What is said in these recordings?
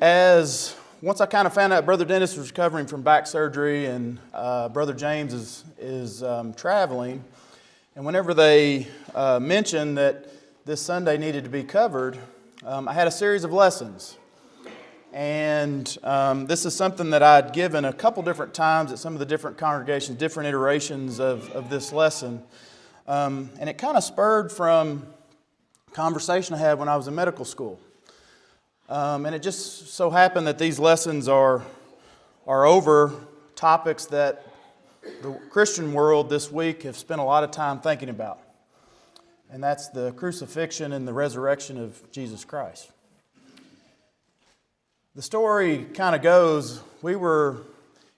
Once I kind of found out Brother Dennis was recovering from back surgery and Brother James is traveling, and whenever they mentioned that this Sunday needed to be covered, I had a series of lessons. And this is something that I'd given a couple different times at some of the different congregations, different iterations of this lesson. And it kind of spurred from a conversation I had when I was in medical school. And it just so happened that these lessons are over topics that the Christian world this week have spent a lot of time thinking about. And that's the crucifixion and the resurrection of Jesus Christ. The story kind of goes,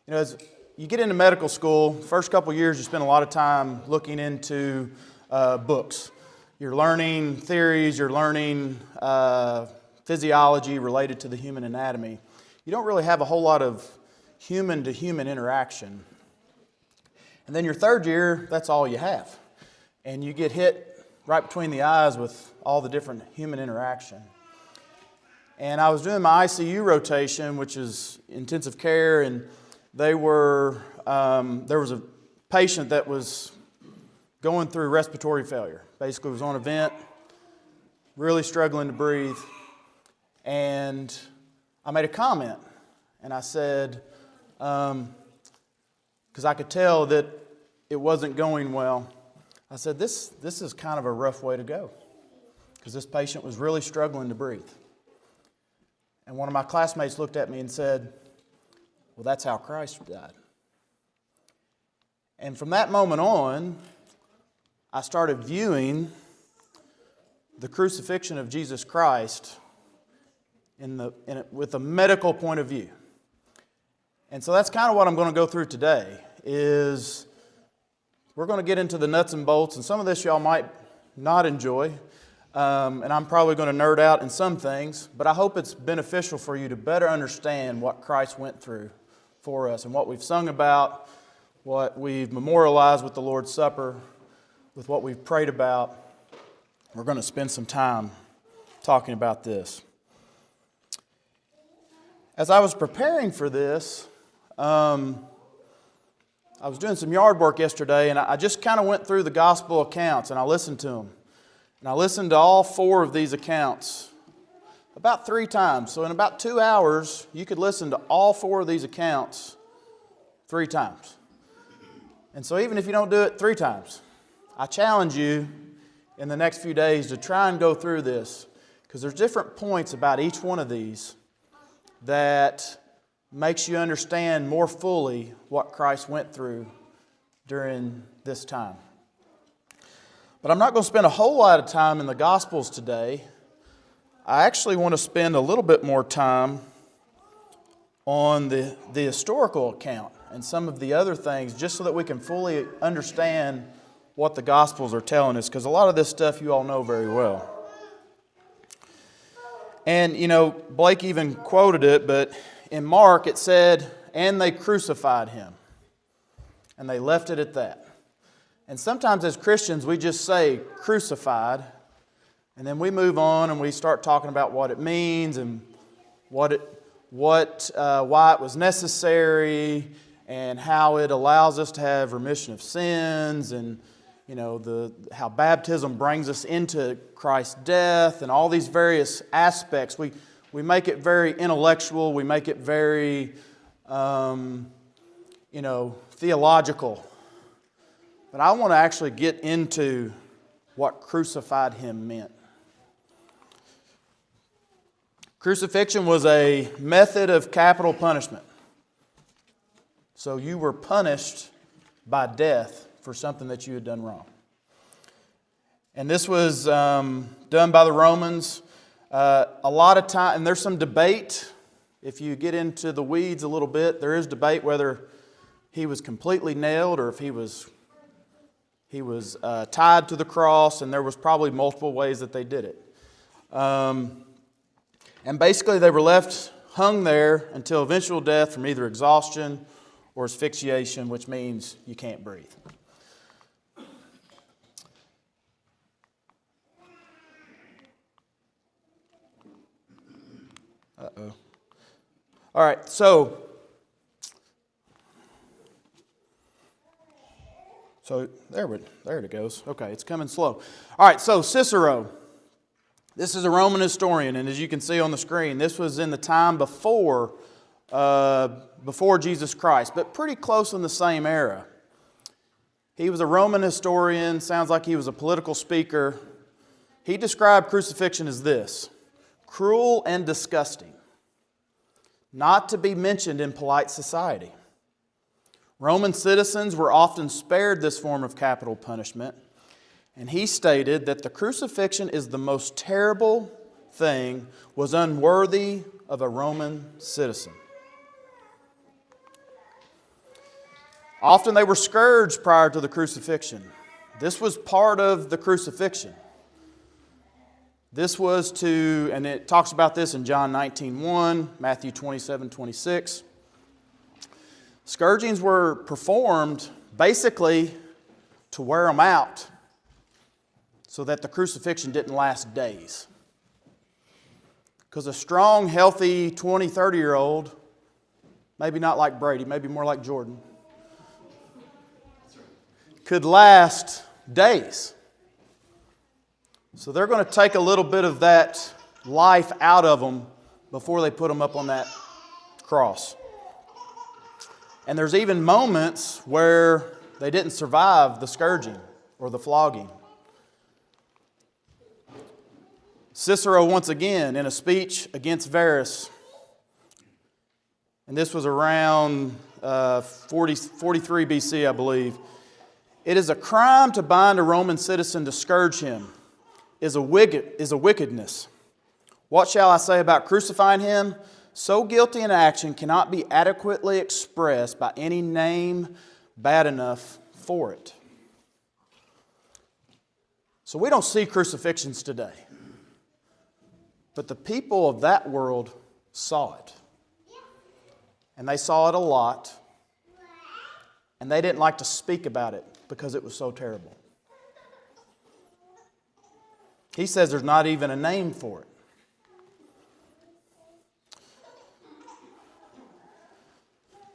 as you get into medical school, first couple years you spend a lot of time looking into books. You're learning theories, you're learning physiology related to the human anatomy. You don't really have a whole lot of human-to-human interaction. And then your third year, that's all you have. And you get hit right between the eyes with all the different human interaction. And I was doing my ICU rotation, which is intensive care, and there was a patient that was going through respiratory failure. Basically was on a vent, really struggling to breathe. And I made a comment, and I said, because I could tell that it wasn't going well, I said, this is kind of a rough way to go, because this patient was really struggling to breathe. And one of my classmates looked at me and said, well, that's how Christ died. And from that moment on, I started viewing the crucifixion of Jesus Christ with a medical point of view. And so that's kind of what I'm going to go through today, is we're going to get into the nuts and bolts, and some of this y'all might not enjoy. And I'm probably going to nerd out in some things, but I hope it's beneficial for you to better understand what Christ went through for us and what we've sung about, what we've memorialized with the Lord's Supper, with what we've prayed about. We're going to spend some time talking about this. As I was preparing for this, I was doing some yard work yesterday, and I just kind of went through the gospel accounts, and I listened to them. And I listened to all 4 of these accounts about 3 times. So in about 2 hours, you could listen to all 4 of these accounts 3 times. And so even if you don't do it 3 times, I challenge you in the next few days to try and go through this, because there's different points about each one of these that makes you understand more fully what Christ went through during this time. But I'm not going to spend a whole lot of time in the Gospels today. I actually want to spend a little bit more time on the historical account and some of the other things, just so that we can fully understand what the Gospels are telling us, because a lot of this stuff you all know very well. And, Blake even quoted it, but in Mark it said, "And they crucified him." And they left it at that. And sometimes as Christians, we just say crucified, and then we move on and we start talking about what it means and why it was necessary and how it allows us to have remission of sins and, how baptism brings us into Christ's death and all these various aspects. We make it very intellectual. We make it very, theological. But I want to actually get into what crucified him meant. Crucifixion was a method of capital punishment. So you were punished by death for something that you had done wrong. And this was done by the Romans. A lot of time, and there's some debate. If you get into the weeds a little bit, there is debate whether he was completely nailed or if he was tied to the cross, and there was probably multiple ways that they did it. And basically they were left hung there until eventual death from either exhaustion or asphyxiation, which means you can't breathe. All right, so there it goes. Okay, it's coming slow. All right, so Cicero. This is a Roman historian, and as you can see on the screen, this was in the time before Jesus Christ, but pretty close in the same era. He was a Roman historian, sounds like he was a political speaker. He described crucifixion as this: cruel and disgusting, not to be mentioned in polite society. Roman citizens were often spared this form of capital punishment, and he stated that the crucifixion is the most terrible thing, was unworthy of a Roman citizen. Often they were scourged prior to the crucifixion. This was part of the crucifixion. This was to, and it talks about this in John 19:1, Matthew 27:26. Scourgings were performed basically to wear them out so that the crucifixion didn't last days. Because a strong, healthy 20, 30-year-old, maybe not like Brady, maybe more like Jordan, could last days. So they're going to take a little bit of that life out of them before they put them up on that cross. And there's even moments where they didn't survive the scourging or the flogging. Cicero, once again, in a speech against Varus, and this was around 43 BC, I believe. It is a crime to bind a Roman citizen to scourge him, is a wickedness. What shall I say about crucifying him? So guilty an action cannot be adequately expressed by any name bad enough for it. So we don't see crucifixions today. But the people of that world saw it. And they saw it a lot. And they didn't like to speak about it because it was so terrible. He says there's not even a name for it.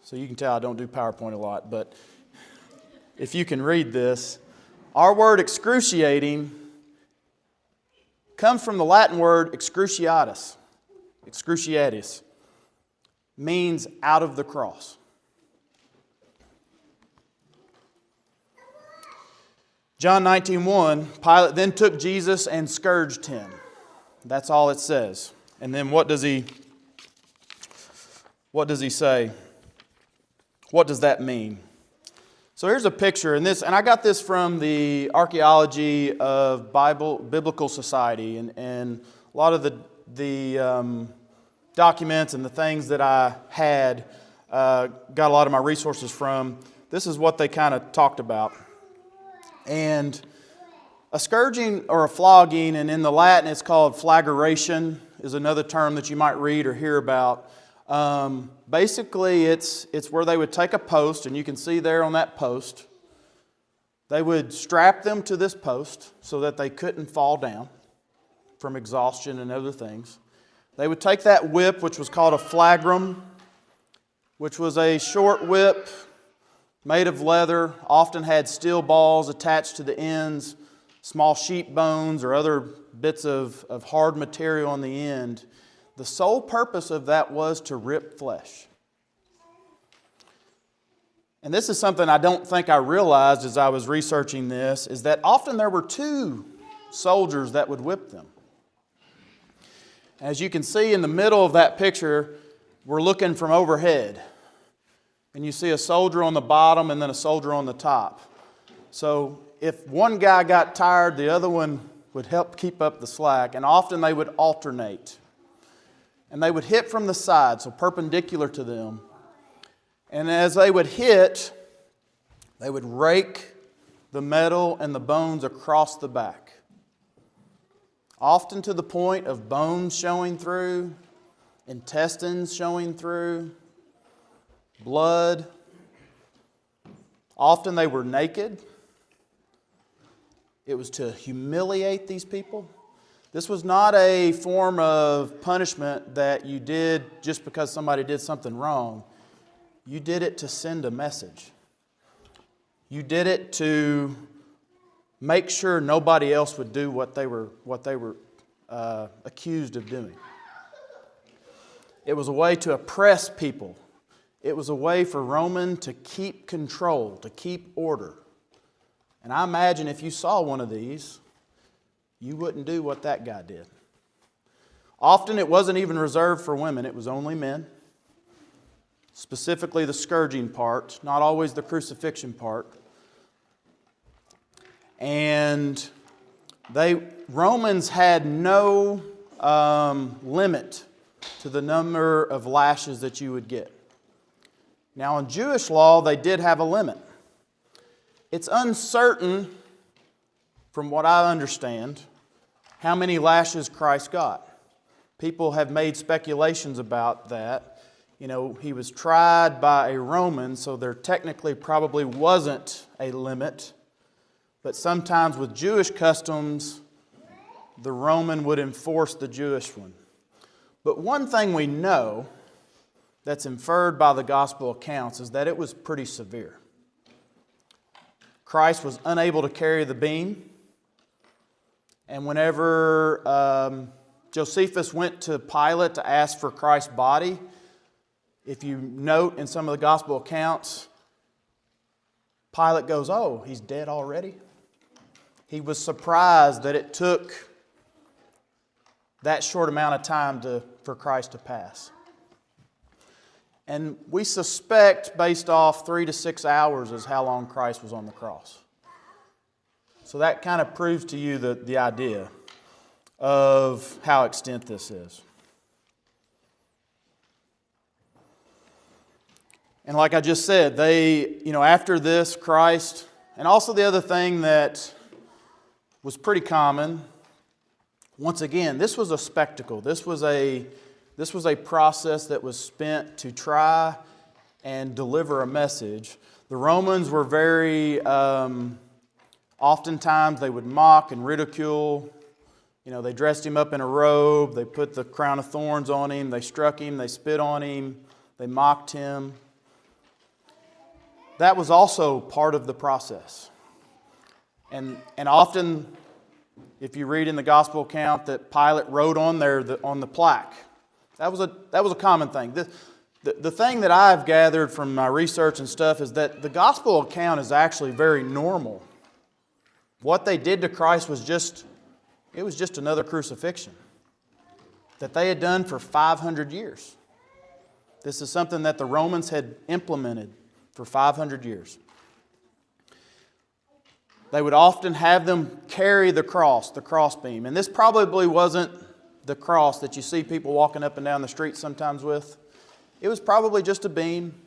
So you can tell I don't do PowerPoint a lot, but if you can read this, our word excruciating comes from the Latin word excruciatus. Excruciatus means out of the cross. John 19:1, Pilate then took Jesus and scourged him. That's all it says. And then what does he say? What does that mean? So here's a picture, and I got this from the Archaeology of Biblical Society, and a lot of the documents and the things that I had got a lot of my resources from. This is what they kind of talked about. And a scourging or a flogging, and in the Latin it's called flagellation, is another term that you might read or hear about. Basically, it's where they would take a post, and you can see there on that post, they would strap them to this post so that they couldn't fall down from exhaustion and other things. They would take that whip, which was called a flagrum, which was a short whip made of leather, often had steel balls attached to the ends, small sheep bones or other bits of hard material on the end. The sole purpose of that was to rip flesh. And this is something I don't think I realized as I was researching this, is that often there were two soldiers that would whip them. As you can see in the middle of that picture, we're looking from overhead. And you see a soldier on the bottom and then a soldier on the top. So if one guy got tired, the other one would help keep up the slack. And often they would alternate. And they would hit from the side, so perpendicular to them. And as they would hit, they would rake the metal and the bones across the back. Often to the point of bones showing through, intestines showing through, blood. Often they were naked. It was to humiliate these people. This was not a form of punishment that you did just because somebody did something wrong. You did it to send a message. You did it to make sure nobody else would do what they were accused of doing. It was a way to oppress people. It was a way for Rome to keep control, to keep order. And I imagine if you saw one of these, you wouldn't do what that guy did. Often it wasn't even reserved for women, it was only men. Specifically the scourging part, not always the crucifixion part. And Romans had no limit to the number of lashes that you would get. Now in Jewish law, they did have a limit. It's uncertain, from what I understand, how many lashes Christ got. People have made speculations about that. You know, he was tried by a Roman, so there technically probably wasn't a limit. But sometimes with Jewish customs, the Roman would enforce the Jewish one. But one thing we know that's inferred by the gospel accounts is that it was pretty severe. Christ was unable to carry the beam. And whenever Josephus went to Pilate to ask for Christ's body, if you note in some of the gospel accounts, Pilate goes, "Oh, he's dead already?" He was surprised that it took that short amount of time for Christ to pass. And we suspect, based off 3 to 6 hours, is how long Christ was on the cross. So that kind of proves to you the idea of how extent this is. And like I just said, after this, Christ, and also the other thing that was pretty common, once again, this was a spectacle. This was a process that was spent to try and deliver a message. The Romans were very, oftentimes they would mock and ridicule. You know, they dressed him up in a robe, they put the crown of thorns on him, they struck him, they spit on him, they mocked him. That was also part of the process. And often, if you read in the gospel account that Pilate wrote on there on the plaque, that was a common thing. The thing that I've gathered from my research and stuff is that the gospel account is actually very normal. What they did to Christ was just another crucifixion that they had done for 500 years. This is something that the Romans had implemented for 500 years. They would often have them carry the crossbeam. And this probably wasn't the cross that you see people walking up and down the street sometimes with. It was probably just a beam.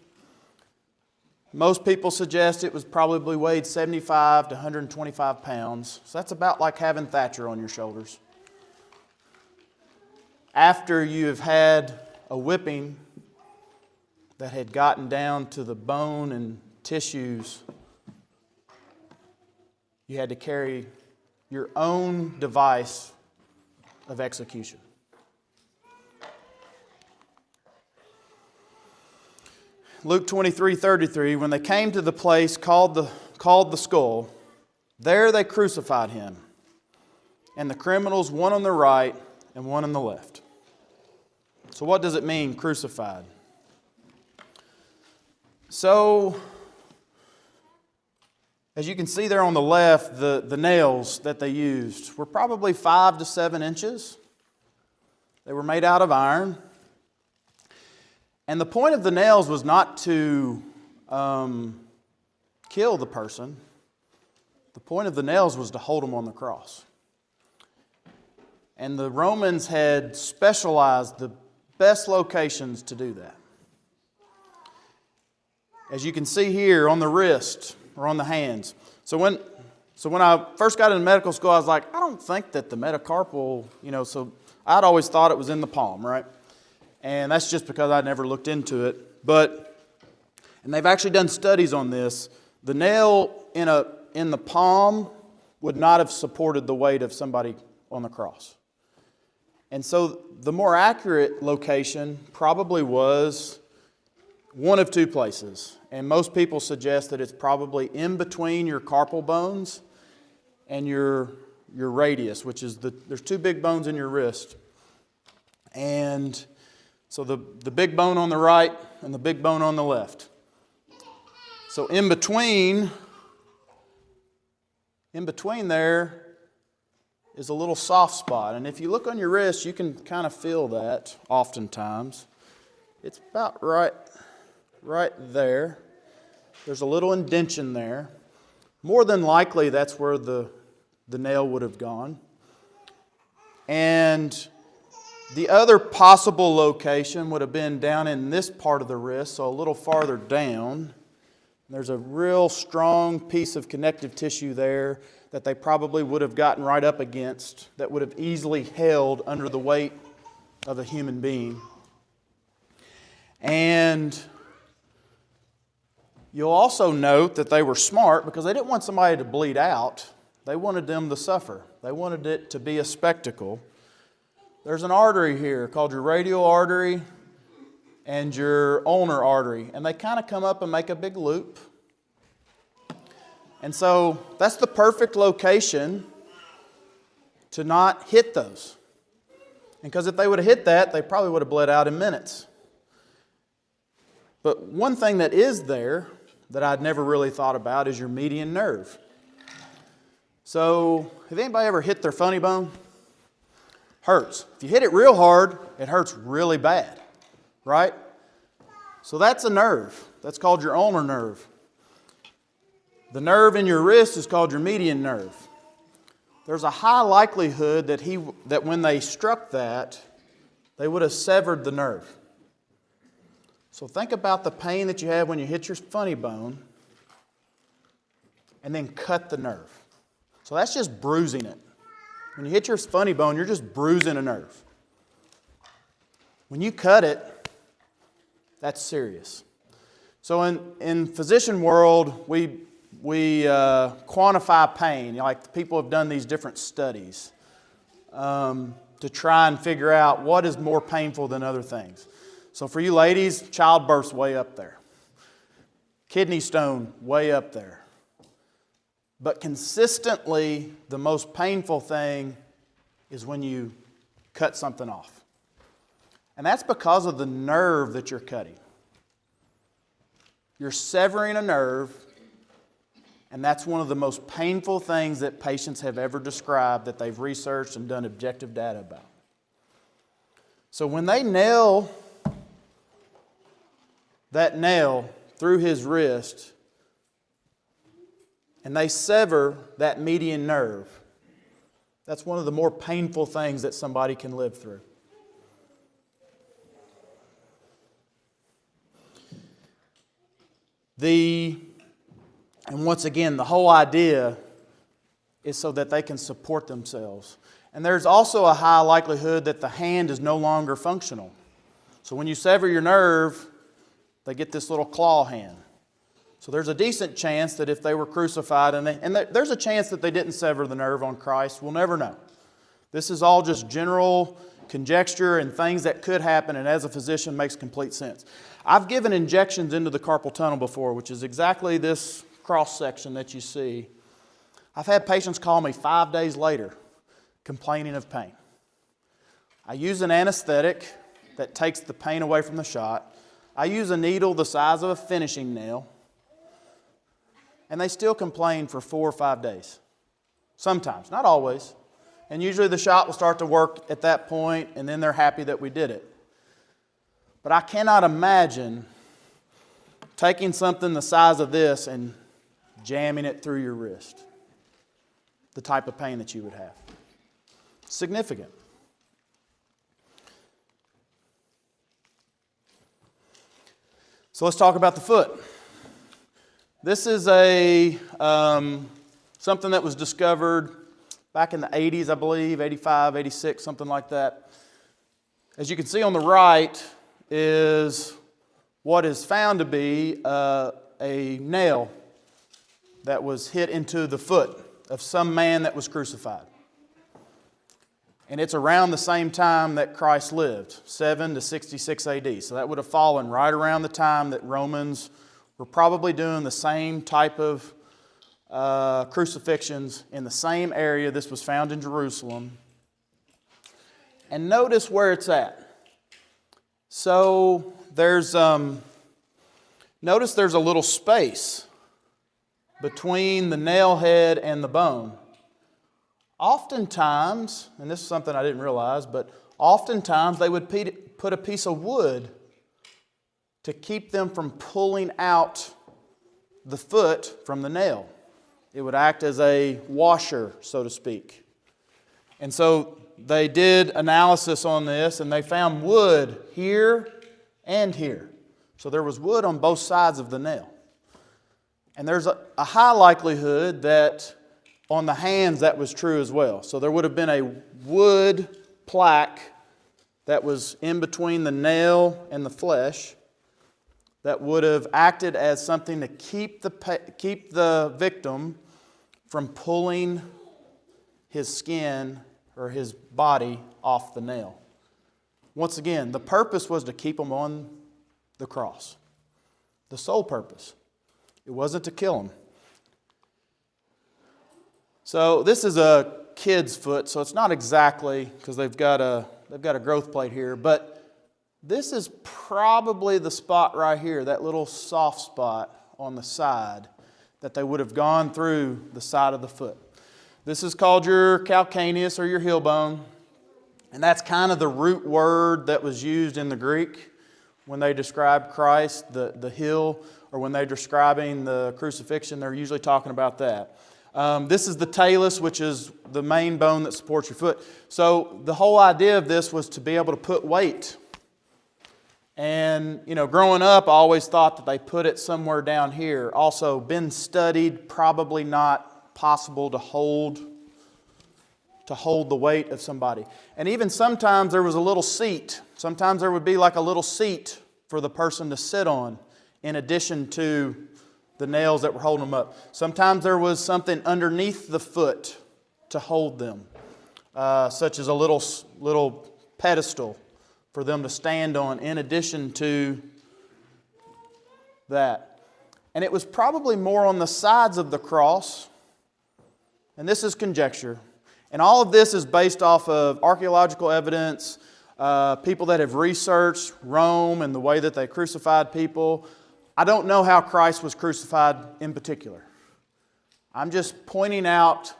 Most people suggest it was probably weighed 75 to 125 pounds. So that's about like having Thatcher on your shoulders. After you have had a whipping that had gotten down to the bone and tissues, you had to carry your own device of execution. Luke 23:33, when they came to the place called the skull, there they crucified him, and the criminals, one on the right and one on the left. So what does it mean, crucified? So, as you can see there on the left, the nails that they used were probably 5 to 7 inches. They were made out of iron. And the point of the nails was not to kill the person. The point of the nails was to hold them on the cross. And the Romans had specialized the best locations to do that. As you can see here on the wrist or on the hands. So when I first got into medical school, I was like, I don't think that the metacarpal, so I'd always thought it was in the palm, right? And that's just because I never looked into it. And they've actually done studies on this. The nail in the palm would not have supported the weight of somebody on the cross. And so the more accurate location probably was one of two places. And most people suggest that it's probably in between your carpal bones and your radius, which is there's two big bones in your wrist. And so the big bone on the right and the big bone on the left. So in between there is a little soft spot. And if you look on your wrist, you can kind of feel that oftentimes. It's about right there. There's a little indention there. More than likely, that's where the nail would have gone. And the other possible location would have been down in this part of the wrist, so a little farther down. There's a real strong piece of connective tissue there that they probably would have gotten right up against that would have easily held under the weight of a human being. And you'll also note that they were smart because they didn't want somebody to bleed out. They wanted them to suffer. They wanted it to be a spectacle. There's an artery here called your radial artery and your ulnar artery, and they kind of come up and make a big loop. And so that's the perfect location to not hit those. Because if they would have hit that, they probably would have bled out in minutes. But one thing that is there that I'd never really thought about is your median nerve. So, have anybody ever hit their funny bone? Hurts. If you hit it real hard, it hurts really bad, right? So that's a nerve. That's called your ulnar nerve. The nerve in your wrist is called your median nerve. There's a high likelihood that when they struck that, they would have severed the nerve. So think about the pain that you have when you hit your funny bone and then cut the nerve. So that's just bruising it. When you hit your funny bone, you're just bruising a nerve. When you cut it, that's serious. So in physician world, we quantify pain. Like people have done these different studies to try and figure out what is more painful than other things. So for you ladies, childbirth's way up there. Kidney stone, way up there. But consistently, the most painful thing is when you cut something off. And that's because of the nerve that you're cutting. You're severing a nerve, and that's one of the most painful things that patients have ever described that they've researched and done objective data about. So when they nail that nail through his wrist and they sever that median nerve, that's one of the more painful things that somebody can live through. And once again, the whole idea is so that they can support themselves. And there's also a high likelihood that the hand is no longer functional. So when you sever your nerve, they get this little claw hand. So there's a decent chance that if they were crucified, and there's a chance that they didn't sever the nerve on Christ, we'll never know. This is all just general conjecture and things that could happen, and as a physician makes complete sense. I've given injections into the carpal tunnel before, which is exactly this cross section that you see. I've had patients call me 5 days later complaining of pain. I use an anesthetic that takes the pain away from the shot. I use a needle the size of a finishing nail, and they still complain for 4 or 5 days. Sometimes, not always. And usually the shot will start to work at that point, and then they're happy that we did it. But I cannot imagine taking something the size of this and jamming it through your wrist. The type of pain that you would have. Significant. So let's talk about the foot. This is something that was discovered back in the 80s, I believe, 85, 86, something like that. As you can see on the right is what is found to be a nail that was hit into the foot of some man that was crucified. And it's around the same time that Christ lived, 7 to 66 AD. So that would have fallen right around the time that Romans were probably doing the same type of crucifixions in the same area. This was found in Jerusalem. And notice where it's at. So notice there's a little space between the nail head and the bone. Oftentimes, and this is something I didn't realize, but oftentimes they would put a piece of wood to keep them from pulling out the foot from the nail. It would act as a washer, so to speak. And so they did analysis on this, and they found wood here and here. So there was wood on both sides of the nail. And there's a high likelihood that on the hands that was true as well. So there would have been a wood plaque that was in between the nail and the flesh that would have acted as something to keep the victim from pulling his skin or his body off the nail. Once again, the purpose was to keep him on the cross. The sole purpose. It wasn't to kill him. So this is a kid's foot, so it's not exactly, because they've got a growth plate here, but this is probably the spot right here, that little soft spot on the side that they would have gone through the side of the foot. This is called your calcaneus or your heel bone, and that's kind of the root word that was used in the Greek when they describe Christ, the heel, or when they're describing the crucifixion, they're usually talking about that. This is the talus, which is the main bone that supports your foot. So the whole idea of this was to be able to put weight. And, growing up, I always thought that they put it somewhere down here. Also, been studied, probably not possible to hold the weight of somebody. And even sometimes there was a little seat. Sometimes there would be like a little seat for the person to sit on in addition to the nails that were holding them up. Sometimes there was something underneath the foot to hold them, such as a little pedestal for them to stand on in addition to that. And it was probably more on the sides of the cross, and this is conjecture. And all of this is based off of archaeological evidence, people that have researched Rome and the way that they crucified people. I don't know how Christ was crucified in particular. I'm just pointing out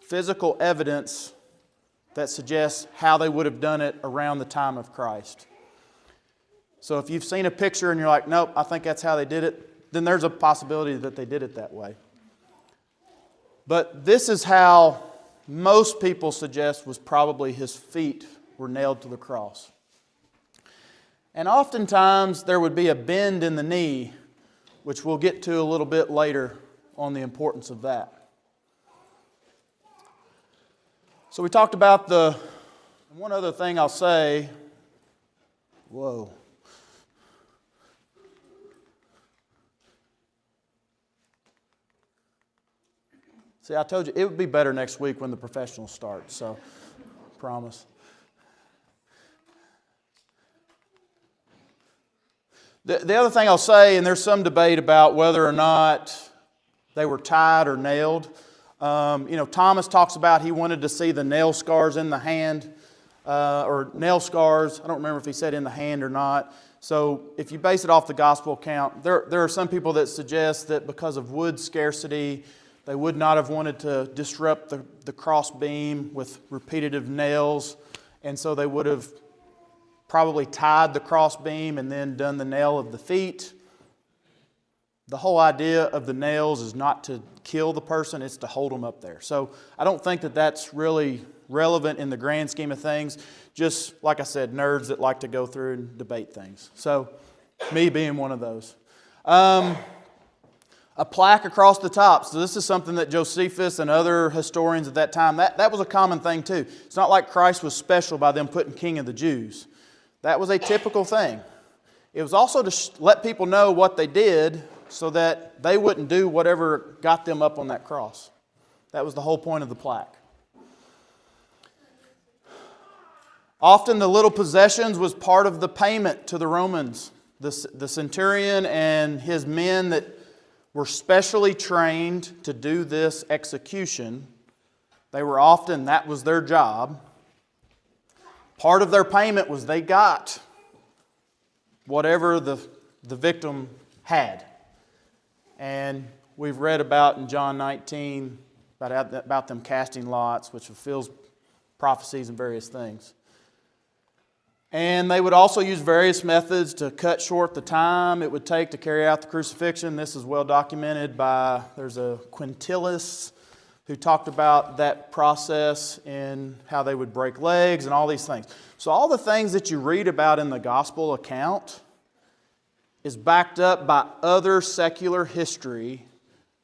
physical evidence that suggests how they would have done it around the time of Christ. So if you've seen a picture and you're like, nope, I think that's how they did it, then there's a possibility that they did it that way. But this is how most people suggest was probably his feet were nailed to the cross. And oftentimes there would be a bend in the knee, which we'll get to a little bit later on the importance of that. So we talked about one other thing I'll say. Whoa. See, I told you it would be better next week when the professionals start, so promise. The other thing I'll say, and there's some debate about whether or not they were tied or nailed. Thomas talks about he wanted to see the nail scars in the hand, or nail scars. I don't remember if he said in the hand or not. So if you base it off the gospel account, there are some people that suggest that because of wood scarcity, they would not have wanted to disrupt the cross beam with repetitive nails, and so they would have probably tied the cross beam and then done the nail of the feet. The whole idea of the nails is not to kill the person, it's to hold them up there. So I don't think that that's really relevant in the grand scheme of things. Just, like I said, nerds that like to go through and debate things. So me being one of those. A plaque across the top. So this is something that Josephus and other historians at that time, that was a common thing too. It's not like Christ was special by them putting King of the Jews. That was a typical thing. It was also to let people know what they did so that they wouldn't do whatever got them up on that cross. That was the whole point of the plaque. Often the little possessions was part of the payment to the Romans. The centurion and his men that were specially trained to do this execution, that was their job. Part of their payment was they got whatever the victim had. And we've read about in John 19 about them casting lots, which fulfills prophecies and various things. And they would also use various methods to cut short the time it would take to carry out the crucifixion. This is well documented there's a Quintillus who talked about that process and how they would break legs and all these things. So all the things that you read about in the gospel account is backed up by other secular history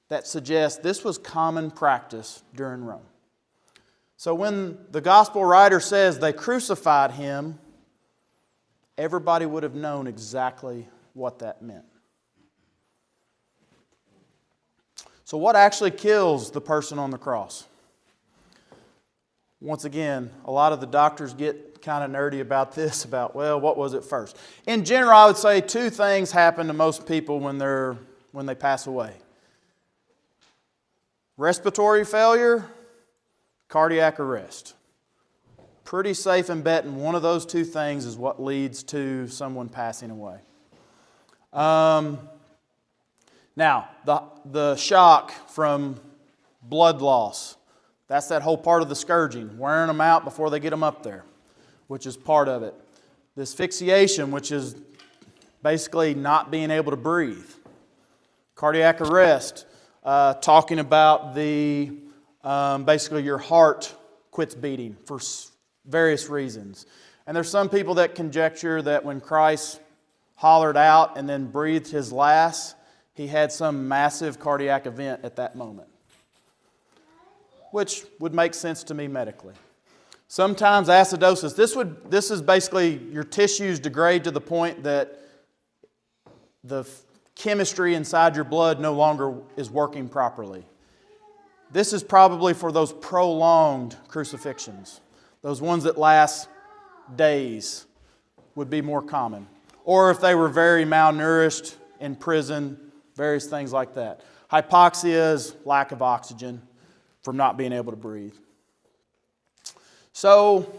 that suggests this was common practice during Rome. So when the gospel writer says they crucified him, everybody would have known exactly what that meant. So what actually kills the person on the cross? Once again, a lot of the doctors get kind of nerdy about this, what was it first? In general, I would say two things happen to most people when they pass away. Respiratory failure, cardiac arrest. Pretty safe in betting one of those two things is what leads to someone passing away. Now, the shock from blood loss, that's that whole part of the scourging, wearing them out before they get them up there, which is part of it. The asphyxiation, which is basically not being able to breathe. Cardiac arrest, talking about basically your heart quits beating for various reasons. And there's some people that conjecture that when Christ hollered out and then breathed his last, he had some massive cardiac event at that moment, which would make sense to me medically. Sometimes acidosis. This is basically your tissues degrade to the point that the chemistry inside your blood no longer is working properly. This is probably for those prolonged crucifixions. Those ones that last days would be more common. Or if they were very malnourished in prison, various things like that. Hypoxia is lack of oxygen from not being able to breathe. So,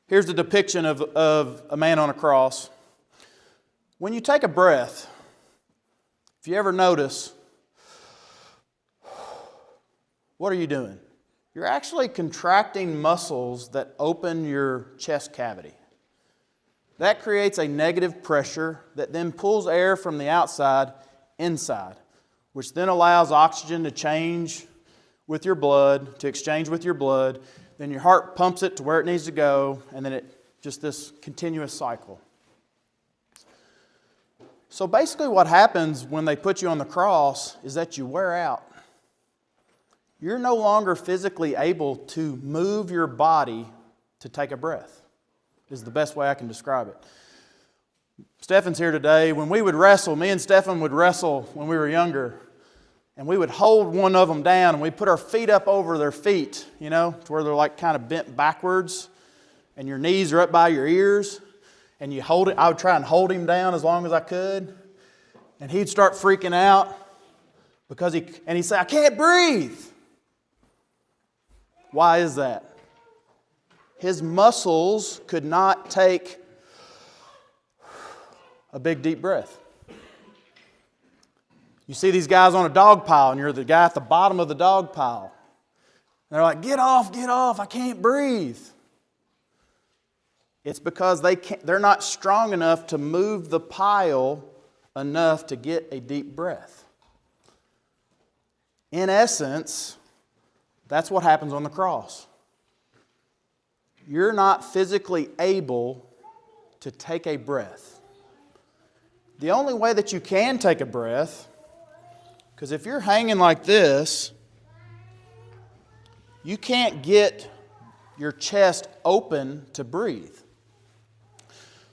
here's a depiction of a man on a cross. When you take a breath, if you ever notice, what are you doing? You're actually contracting muscles that open your chest cavity. That creates a negative pressure that then pulls air from the outside inside, which then allows oxygen to change with your blood, to exchange with your blood. Then your heart pumps it to where it needs to go, and then just this continuous cycle. So basically what happens when they put you on the cross is that you wear out. You're no longer physically able to move your body to take a breath, is the best way I can describe it. Stefan's here today. When we would wrestle, me and Stefan would wrestle when we were younger, and we would hold one of them down, and we'd put our feet up over their feet, to where they're like kind of bent backwards, and your knees are up by your ears, and you hold it. I would try and hold him down as long as I could, and he'd start freaking out because he'd say, "I can't breathe." Why is that? His muscles could not take a big deep breath. You see these guys on a dog pile, and you're the guy at the bottom of the dog pile. And they're like, get off, I can't breathe. It's because they're not strong enough to move the pile enough to get a deep breath. In essence, that's what happens on the cross. You're not physically able to take a breath. The only way that you can take a breath, because if you're hanging like this, you can't get your chest open to breathe.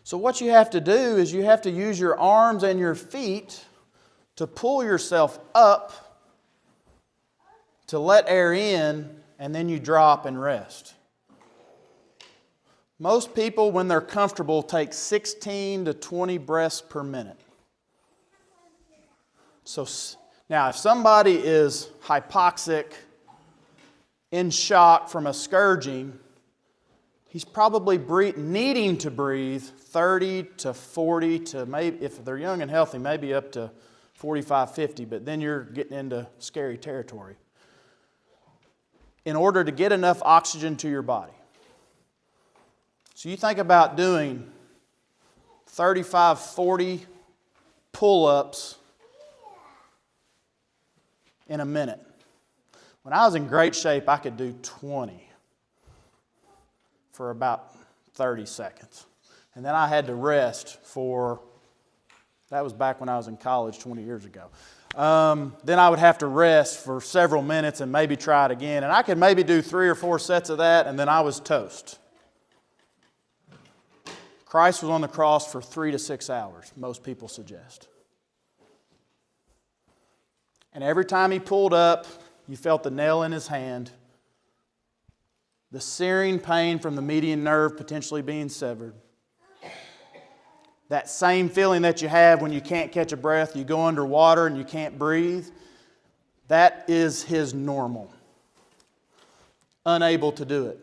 So what you have to do is you have to use your arms and your feet to pull yourself up to let air in, and then you drop and rest. Most people, when they're comfortable, take 16 to 20 breaths per minute. So now, if somebody is hypoxic, in shock from a scourging, he's probably needing to breathe 30 to 40 to maybe, if they're young and healthy, maybe up to 45, 50, but then you're getting into scary territory. In order to get enough oxygen to your body. So you think about doing 35, 40 pull-ups in a minute. When I was in great shape, I could do 20 for about 30 seconds. And then I had to rest for, that was back when I was in college 20 years ago. Then I would have to rest for several minutes and maybe try it again. And I could maybe do 3 or 4 sets of that, and then I was toast. Christ was on the cross for 3 to 6 hours, most people suggest. And every time he pulled up, you felt the nail in his hand, the searing pain from the median nerve potentially being severed. That same feeling that you have when you can't catch a breath, you go underwater and you can't breathe, that is his normal. Unable to do it.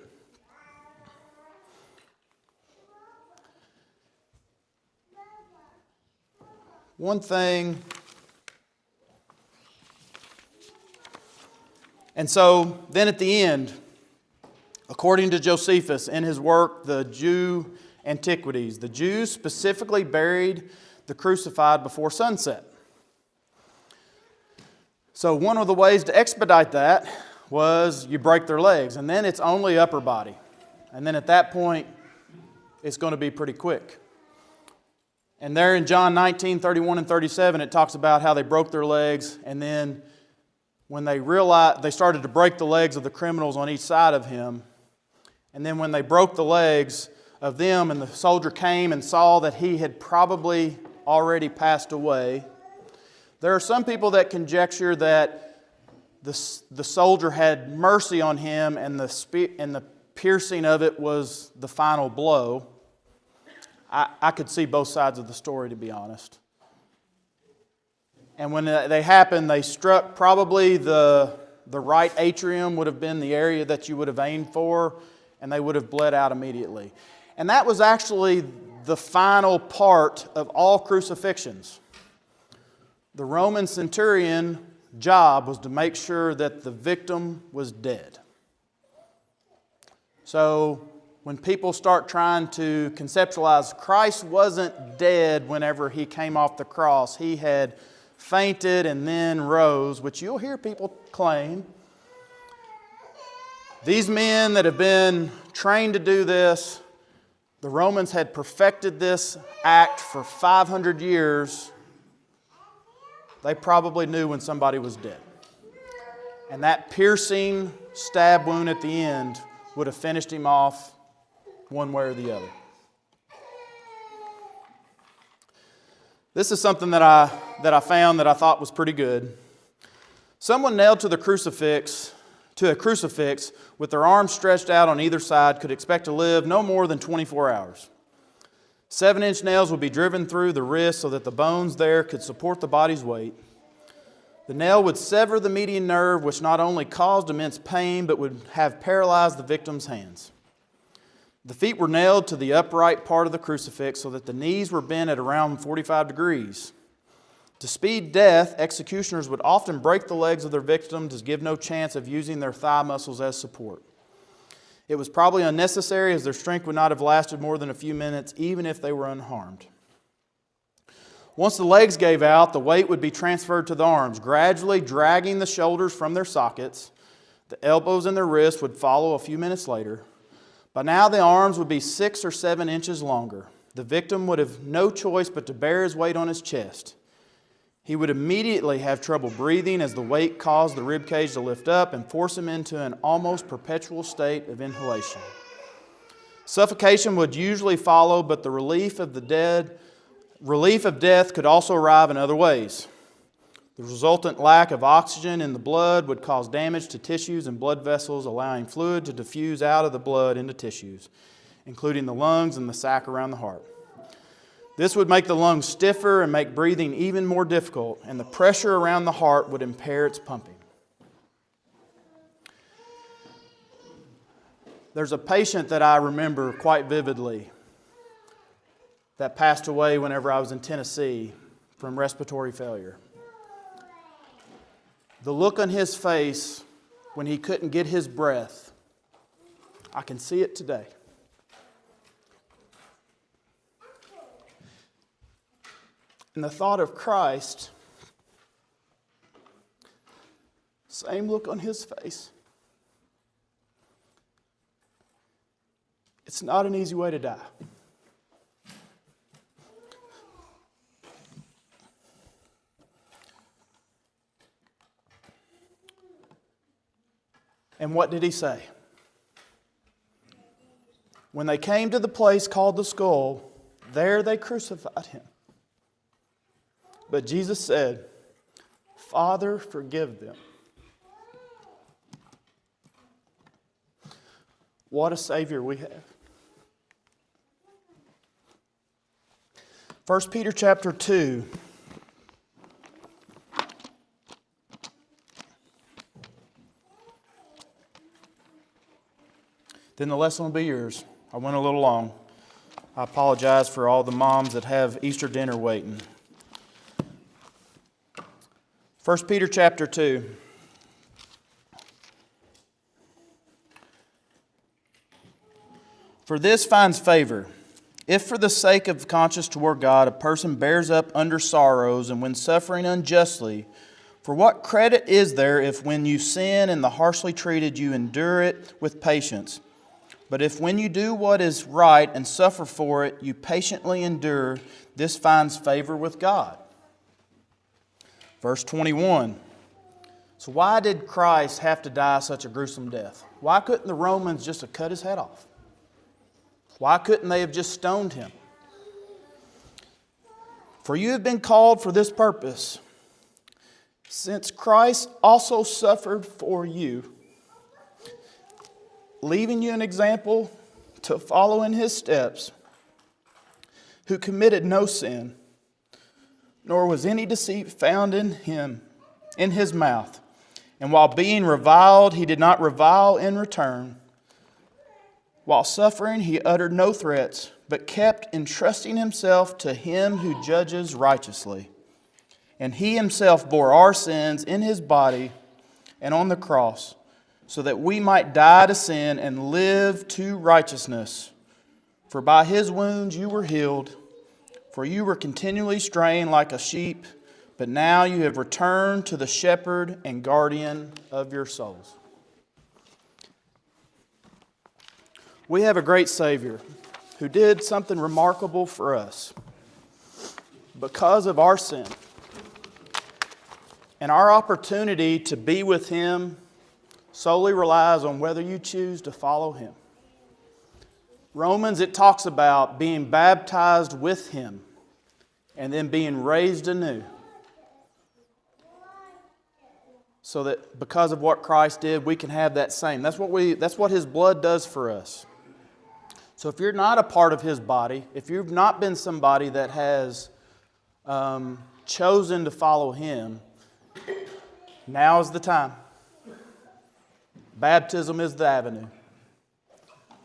One thing, and so then at the end, according to Josephus in his work, The Jew Antiquities, the Jews specifically buried the crucified before sunset. So one of the ways to expedite that was you break their legs, and then it's only upper body. And then at that point, it's going to be pretty quick. And there in John 19, 31 and 37, it talks about how they broke their legs, and then when they realized, they started to break the legs of the criminals on each side of him. And then when they broke the legs of them and the soldier came and saw that he had probably already passed away, there are some people that conjecture that the soldier had mercy on him and the piercing of it was the final blow. I could see both sides of the story, to be honest. And when they happened, they struck probably the right atrium would have been the area that you would have aimed for, and they would have bled out immediately. And that was actually the final part of all crucifixions. The Roman centurion job was to make sure that the victim was dead. So when people start trying to conceptualize, Christ wasn't dead whenever he came off the cross. He had fainted and then rose, which you'll hear people claim. These men that have been trained to do this, the Romans had perfected this act for 500 years. They probably knew when somebody was dead. And that piercing stab wound at the end would have finished him off one way or the other. This is something that I found that I thought was pretty good. Someone nailed to a crucifix with their arms stretched out on either side could expect to live no more than 24 hours. 7-inch nails would be driven through the wrist so that the bones there could support the body's weight. The nail would sever the median nerve, which not only caused immense pain, but would have paralyzed the victim's hands. The feet were nailed to the upright part of the crucifix so that the knees were bent at around 45 degrees. To speed death, executioners would often break the legs of their victims to give no chance of using their thigh muscles as support. It was probably unnecessary, as their strength would not have lasted more than a few minutes, even if they were unharmed. Once the legs gave out, the weight would be transferred to the arms, gradually dragging the shoulders from their sockets. The elbows and the wrists would follow a few minutes later. By now, the arms would be 6 or 7 inches longer. The victim would have no choice but to bear his weight on his chest. He would immediately have trouble breathing as the weight caused the ribcage to lift up and force him into an almost perpetual state of inhalation. Suffocation would usually follow, but the relief of death could also arrive in other ways. The resultant lack of oxygen in the blood would cause damage to tissues and blood vessels, allowing fluid to diffuse out of the blood into tissues. including the lungs and the sac around the heart. This would make the lungs stiffer and make breathing even more difficult, and the pressure around the heart would impair its pumping. There's a patient that I remember quite vividly that passed away whenever I was in Tennessee from respiratory failure. The look on his face when he couldn't get his breath, I can see it today. And the thought of Christ, same look on his face. It's not an easy way to die. And what did he say? When they came to the place called the skull, there they crucified him. But Jesus said, "Father, forgive them." What a Savior we have. 1 Peter chapter 2. Then the lesson will be yours. I went a little long. I apologize for all the moms that have Easter dinner waiting. 1 Peter chapter 2. For this finds favor, if for the sake of conscience toward God a person bears up under sorrows, and when suffering unjustly, for what credit is there if when you sin and the harshly treated you endure it with patience? But if when you do what is right and suffer for it, you patiently endure, this finds favor with God. Verse 21. So why did Christ have to die such a gruesome death? Why couldn't the Romans just have cut his head off? Why couldn't they have just stoned him? For you have been called for this purpose, since Christ also suffered for you, leaving you an example to follow in his steps, who committed no sin, nor was any deceit found in his mouth. And while being reviled, he did not revile in return. While suffering, he uttered no threats, but kept entrusting himself to him who judges righteously. And he himself bore our sins in his body and on the cross, so that we might die to sin and live to righteousness. For by his wounds you were healed, for you were continually straying like a sheep, but now you have returned to the shepherd and guardian of your souls. We have a great Savior who did something remarkable for us because of our sin. And our opportunity to be with him solely relies on whether you choose to follow him. Romans, it talks about being baptized with him and then being raised anew. So that because of what Christ did, we can have that same. That's what his blood does for us. So if you're not a part of his body, if you've not been somebody that has chosen to follow him, now is the time. Baptism is the avenue.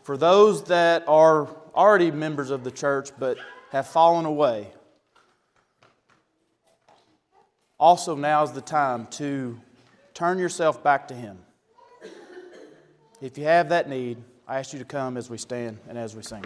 For those that are already members of the church but have fallen away, also now is the time to turn yourself back to him. If you have that need, I ask you to come as we stand and as we sing.